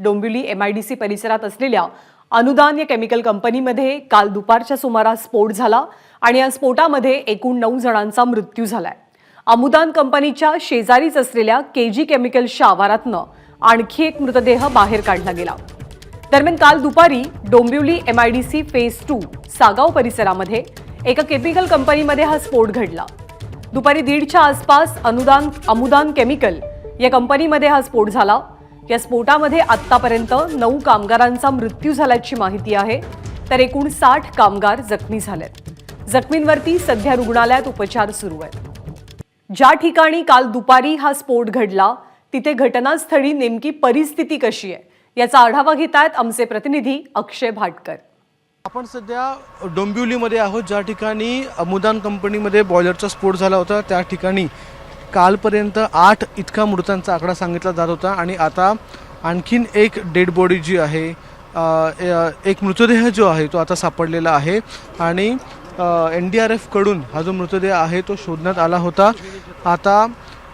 Dombivli MIDC परिसरात असलेल्या अनुदान या केमिकल कंपनीमध्ये काल दुपारच्या सुमारास स्फोट झाला आणि या स्फोटामध्ये एकूण 9 जणांचा मृत्यू झालाय। अनुदान कंपनीच्या शेजारीच असलेल्या KG केमिकल्सच्या आवारातनं आणखी एक मृतदेह बाहेर काढला गेला। दरम्यान काल दुपारी डोंबिवली MIDC फेज 2 सागाव परिसरामध्ये एका केमिकल कंपनीमध्ये हा स्फोट घडला। दुपारी 1:30च्या आसपास अनुदान केमिकल या कंपनीमध्ये हा स्फोट झाला। या स्फोटामध्ये आत्तापर्यंत 9 कामगारांचा मृत्यू झाल्याची माहिती आहे, तर एकूण 60 कामगार जखमी झालेत। जखमींवरती सध्या रुग्णालयात उपचार सुरू आहेत। ज्या ठिकाणी काल दुपारी हा स्फोट घडला तिथे घटनास्थळी नेमकी परिस्थिती कशी आहे याचा आढावा घेतायत आमचे प्रतिनिधी अक्षय भाटकर। आपण सध्या डोंबिवलीमध्ये आहोत, ज्या ठिकाणी अनुदान कंपनीमध्ये बॉयलरचा स्फोट झाला होता। त्या ठिकाणी कालपर्यंत 8 इतका मृतांचा आकडा सांगितला जात होता आणि आता आणखीन एक डेड बॉडी जी आहे, एक मृतदेह जो आहे तो आता सापडलेला आहे आणि NDRF कडून हा जो मृतदेह आहे तो शोधण्यात आला होता। आता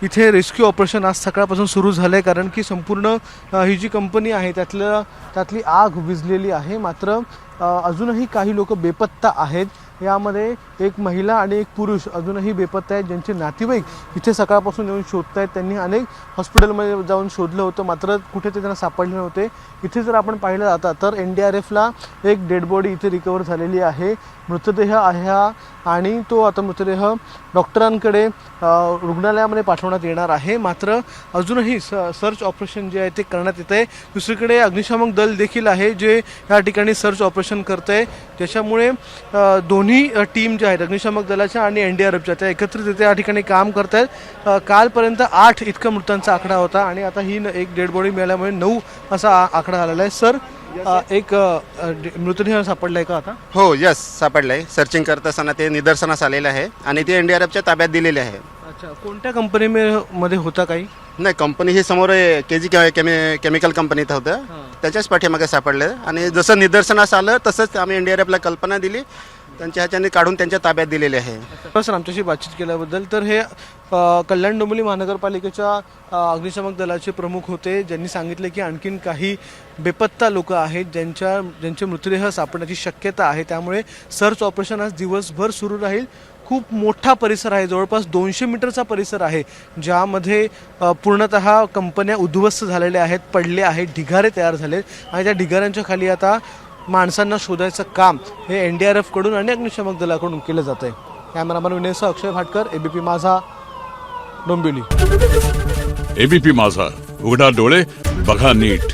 इथे रेस्क्यू ऑपरेशन आज सकाळपासून सुरू झालं आहे, कारण की संपूर्ण ही जी कंपनी आहे त्यातली आग विझलेली आहे। मात्र अजूनही काही लोक बेपत्ता आहेत। यामध्ये एक महिला आणि एक पुरुष अजूनही बेपत्ता आहेत, ज्यांचे नातेवाईक इथे सकाळपासून येऊन शोधत आहेत। त्यांनी अनेक हॉस्पिटलमध्ये जाऊन शोधलं होतं, मात्र कुठे ते त्यांना सापडले नव्हते। इथे जर आपण पाहिलं जाता तर NDRFला एक डेड बॉडी इथे रिकवर झालेली आहे, मृतदेह आहे हा, आणि तो आता मृतदेह डॉक्टरांकडे रुग्णालयामध्ये पाठवण्यात येणार आहे। मात्र अजूनही सर्च ऑपरेशन जे आहे ते करण्यात येत आहे। दुसरीकडे अग्निशामक दल देखील आहे जे या ठिकाणी सर्च ऑपरेशन करत आहे, ज्याच्यामुळे दोन्ही टीम ज्या आहेत अग्निशामक दलाच्या आणि NDRFच्या त्या एकत्रित या ठिकाणी काम करत आहेत। कालपर्यंत 8 इतका मृतांचा आकडा होता आणि आता ही एक डेड बॉडी मिळाल्यामुळे 9 असा आकडा आलेला आहे। सर, एक मृतदेह सापडलाय का आता? हो, यस, सापडलाय। सर्चिंग करत असताना ते निदर्शनास आलेलं आहे आणि ते NDRFच्या ताब्यात दिलेले आहे। अच्छा, कोणत्या कंपनीमध्ये होता काही? नाही, कंपनी ही समोर KG केमिकल कंपनीत होतं, त्याच्याच पाठीमागे सापडलं आणि जसं निदर्शनास आलं तसंच आम्ही NDRFला कल्पना दिली, त्यांच्या ह्याच्याने काढून त्यांच्या ताब्यात दिलेले आहे। सर, आमच्याशी बातचीत केल्याबद्दल। तर हे कल्याण डोंबिवली महानगरपालिकेच्या अग्निशामक दलाचे प्रमुख होते, ज्यांनी सांगितले की आणखीन काही बेपत्ता लोक आहेत ज्यांचे मृतदेह सापडण्याची शक्यता आहे, त्यामुळे सर्च ऑपरेशन आज दिवसभर सुरू राहील। खूप मोठा परिसर आहे, जवळपास 200 मीटरचा परिसर आहे, ज्यामध्ये पूर्णतः कंपन्या उद्ध्वस्त झालेल्या आहेत, पडल्या आहेत, ढिगारे तयार झाले आणि त्या ढिगाऱ्यांच्या खाली आता माणसांना शोधायचं काम हे NDRF कडून आणि अग्निशामक दलाकडून केलं जात आहे। कॅमेरामॅन विनयसह अक्षय भाटकर, ABP माझा, डोंबिवली। ABP माझा, उघडा डोळे बघा नीट।